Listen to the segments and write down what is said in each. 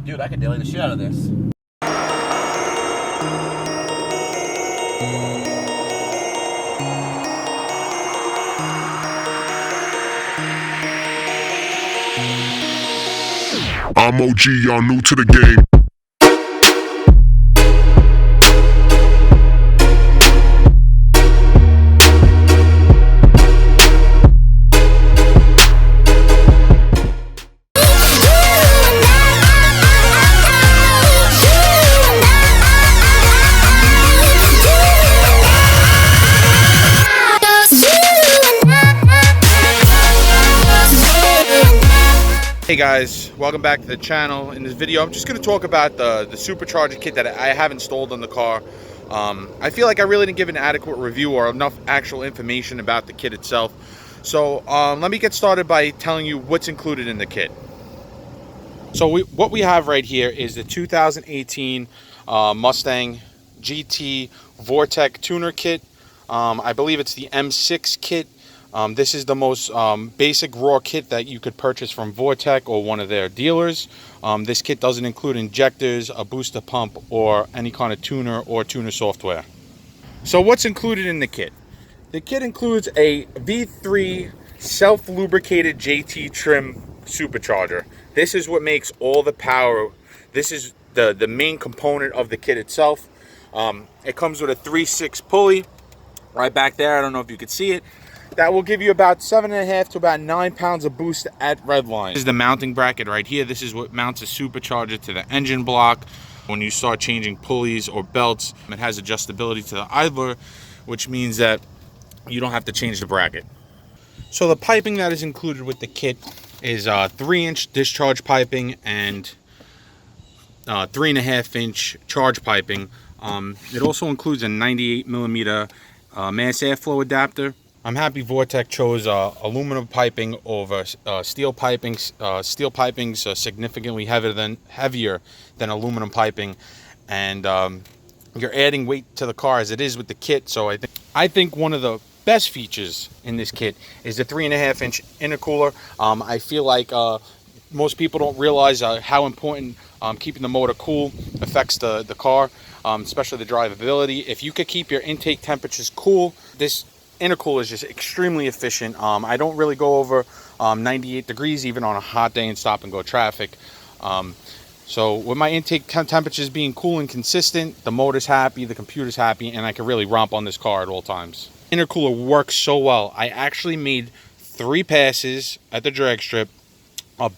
Dude, I could delay the shit out of this. I'm OG, y'all new to the game. Hey guys, welcome back to the channel. In this video, I'm just going to talk about the supercharger kit that I have installed on the car. I feel like I really didn't give an adequate review or enough actual information about the kit itself. So let me get started by telling you what's included in the kit. So what we have right here is the 2018 Mustang GT Vortech tuner kit. I believe it's the M6 kit. This is the most basic raw kit that you could purchase from Vortech or one of their dealers. This kit doesn't include injectors, a booster pump, or any kind of tuner or tuner software. So what's included in the kit? The kit includes a V3 self-lubricated JT trim supercharger. This is what makes all the power. This is the main component of the kit itself. It comes with a 3/6 pulley right back there. I don't know if you could see it. That will give you about 7.5 to about 9 pounds of boost at redline. This is the mounting bracket right here. This is what mounts a supercharger to the engine block. When you start changing pulleys or belts, it has adjustability to the idler, which means that you don't have to change the bracket. So the piping that is included with the kit is 3-inch discharge piping and 3.5-inch charge piping. It also includes a 98mm mass airflow adapter. I'm happy Vortech chose aluminum piping over steel piping. Steel piping's significantly heavier than aluminum piping, and you're adding weight to the car as it is with the kit. So I think one of the best features in this kit is the 3.5-inch intercooler. I feel like most people don't realize how important keeping the motor cool affects the car, especially the drivability. If you could keep your intake temperatures cool, this intercooler is just extremely efficient. I don't really go over 98 degrees even on a hot day in stop and go traffic. So with my intake temperatures being cool and consistent, the motor's happy, the computer's happy, and I can really romp on this car at all times. Intercooler works so well. I actually made 3 passes at the drag strip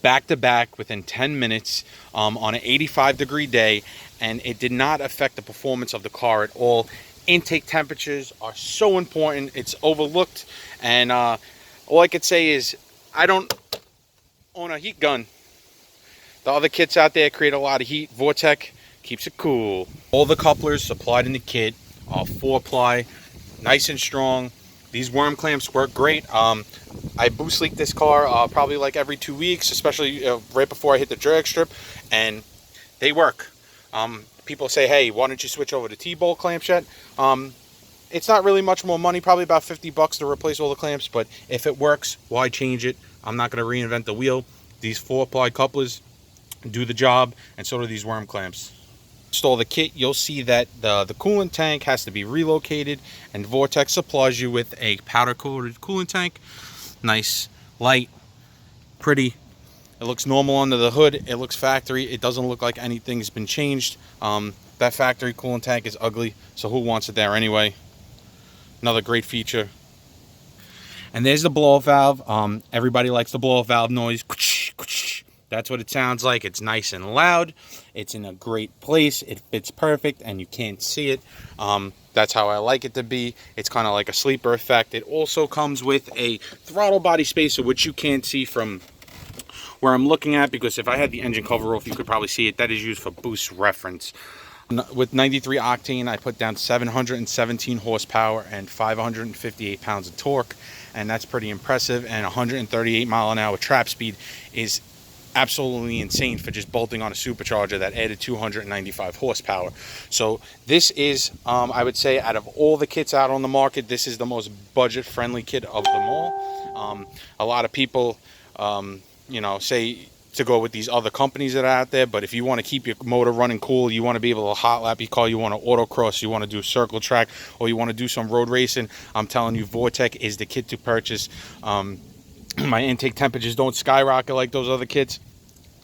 back to back within 10 minutes on an 85-degree day, and it did not affect the performance of the car at all. Intake temperatures are so important. It's overlooked, and all I could say is I don't own a heat gun. The other kits out there create a lot of heat. Vortech keeps it cool. All the couplers supplied in the kit are 4-ply, nice and strong. These worm clamps work great. I boost leak this car probably like every 2 weeks, especially right before I hit the drag strip, and they work. People say, hey, why don't you switch over to T-bolt clamps yet? It's not really much more money, probably about $50 to replace all the clamps, but if it works, why change it? I'm not going to reinvent the wheel. These 4-ply couplers do the job, and so do these worm clamps. Install the kit, you'll see that the coolant tank has to be relocated, and Vortech supplies you with a powder-coated coolant tank. Nice, light, pretty. It looks normal under the hood. It looks factory. It doesn't look like anything's been changed. That factory coolant tank is ugly, so who wants it there anyway? Another great feature. And there's the blow-off valve. Everybody likes the blow-off valve noise. That's what it sounds like. It's nice and loud. It's in a great place. It fits perfect, and you can't see it. That's how I like it to be. It's kind of like a sleeper effect. It also comes with a throttle body spacer, which you can't see from where I'm looking at, because if I had the engine cover off, you could probably see it. That is used for boost reference. With 93 octane, I put down 717 horsepower and 558 pounds of torque, and that's pretty impressive. And 138 mile an hour trap speed is absolutely insane for just bolting on a supercharger that added 295 horsepower. So this is, I would say, out of all the kits out on the market, this is the most budget-friendly kit of them all. A lot of people, you know, say to go with these other companies that are out there. But if you want to keep your motor running cool, you want to be able to hot lap your car, you want to autocross, you want to do circle track, or you want to do some road racing, I'm telling you, Vortech is the kit to purchase. My intake temperatures don't skyrocket like those other kits.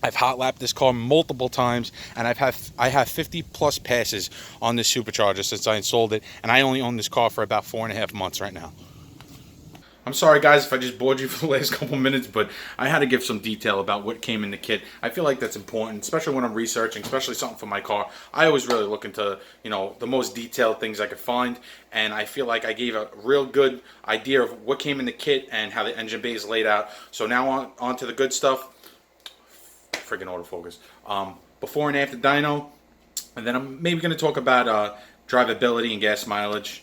I've hot lapped this car multiple times, and I have 50 plus passes on this supercharger since I installed it, and I only own this car for about 4.5 months right now. I'm sorry guys if I just bored you for the last couple minutes, but I had to give some detail about what came in the kit. I feel like that's important, especially when I'm researching, especially something for my car. I always really look into, you know, the most detailed things I could find, and I feel like I gave a real good idea of what came in the kit and how the engine bay is laid out. So now on to the good stuff. Freaking autofocus. Before and after dyno, and then I'm maybe going to talk about drivability and gas mileage,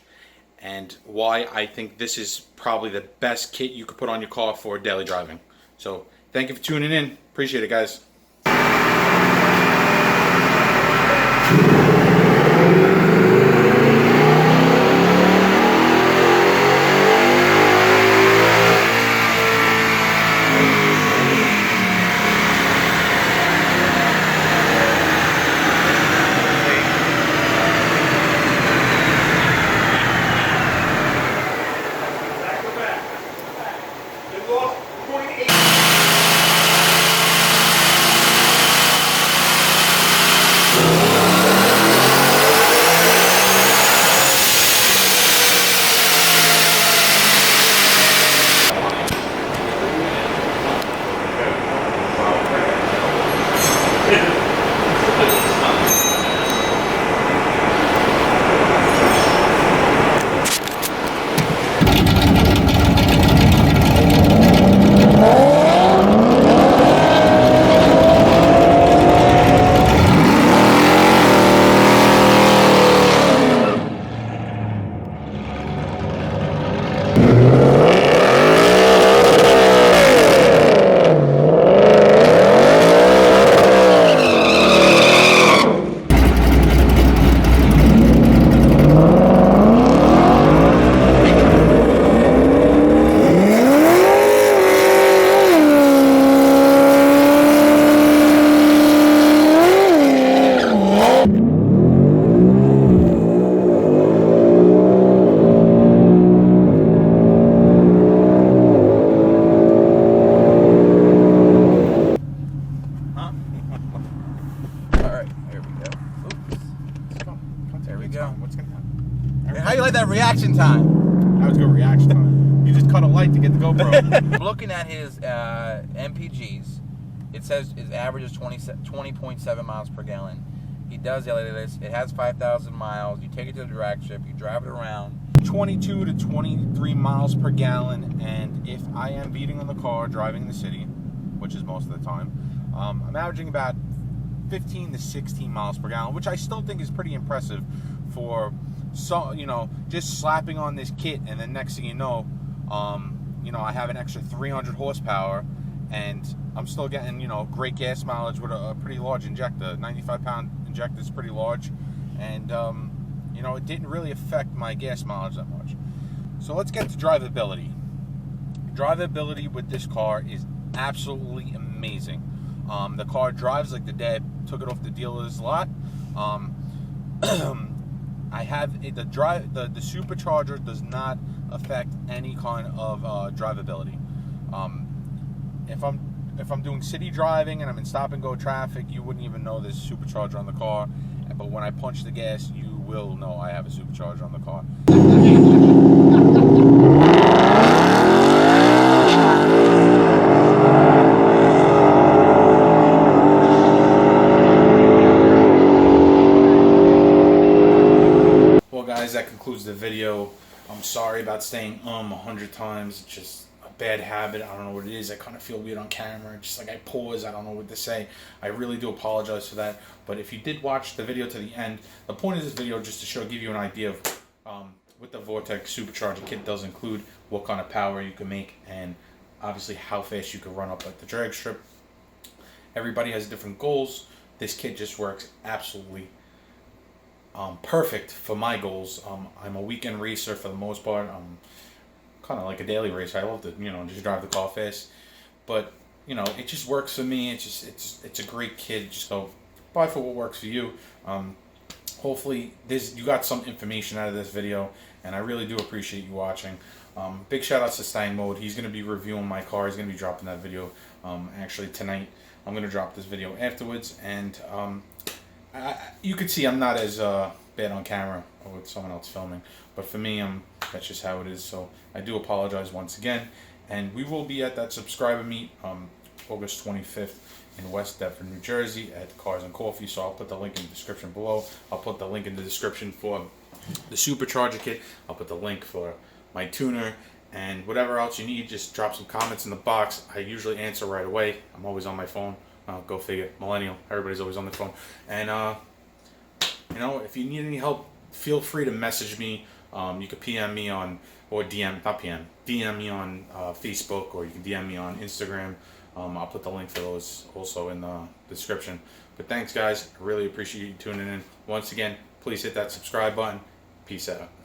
and why I think this is probably the best kit you could put on your car for daily driving. So thank you for tuning in. Appreciate it, guys. How you like that reaction time? That was good reaction time. You just cut a light to get the GoPro. Looking at his MPGs, it says his average is 20.7 miles per gallon. He does this. It has 5,000 miles. You take it to the drag strip. You drive it around. 22 to 23 miles per gallon. And if I am beating on the car driving in the city, which is most of the time, I'm averaging about 15 to 16 miles per gallon, which I still think is pretty impressive for, so, you know, just slapping on this kit, and then next thing you know, I have an extra 300 horsepower, and I'm still getting, great gas mileage with a pretty large injector. 95-pound injector is pretty large, and, it didn't really affect my gas mileage that much. So let's get to drivability. Drivability with this car is absolutely amazing. The car drives like the day I took it off the dealer's lot. I have the supercharger does not affect any kind of drivability. If I'm doing city driving and I'm in stop and go traffic, you wouldn't even know there's a supercharger on the car. But when I punch the gas, you will know I have a supercharger on the car. Guys, that concludes the video. I'm sorry about saying 100 times. It's just a bad habit. I don't know what it is. I kind of feel weird on camera. Just like I pause, I don't know what to say. I really do apologize for that. But if you did watch the video to the end, the point of this video is just to give you an idea of what the Vortech Supercharger kit does include, what kind of power you can make, and obviously how fast you can run up at the drag strip. Everybody has different goals. This kit just works absolutely perfect for my goals. I'm a weekend racer for the most part. I'm kind of like a daily racer. I love to, just drive the car fast. But, you know, it just works for me. It's a great kit. Just go buy for what works for you. Hopefully you got some information out of this video, and I really do appreciate you watching. Big shout outs to Stein Mode. He's going to be reviewing my car. He's going to be dropping that video actually tonight. I'm going to drop this video afterwards, and you can see I'm not as bad on camera or with someone else filming, but for me, that's just how it is. So I do apologize once again, and we will be at that subscriber meet August 25th in West Deptford, New Jersey at Cars and Coffee. So I'll put the link in the description below. I'll put the link in the description for the Supercharger kit. I'll put the link for my tuner, and whatever else you need, just drop some comments in the box. I usually answer right away. I'm always on my phone. Go figure. Millennial. Everybody's always on their phone. And you know, if you need any help, feel free to message me. You can PM me on, or DM me on Facebook, or you can DM me on Instagram. I'll put the link for those also in the description. But thanks, guys. I really appreciate you tuning in. Once again, please hit that subscribe button. Peace out.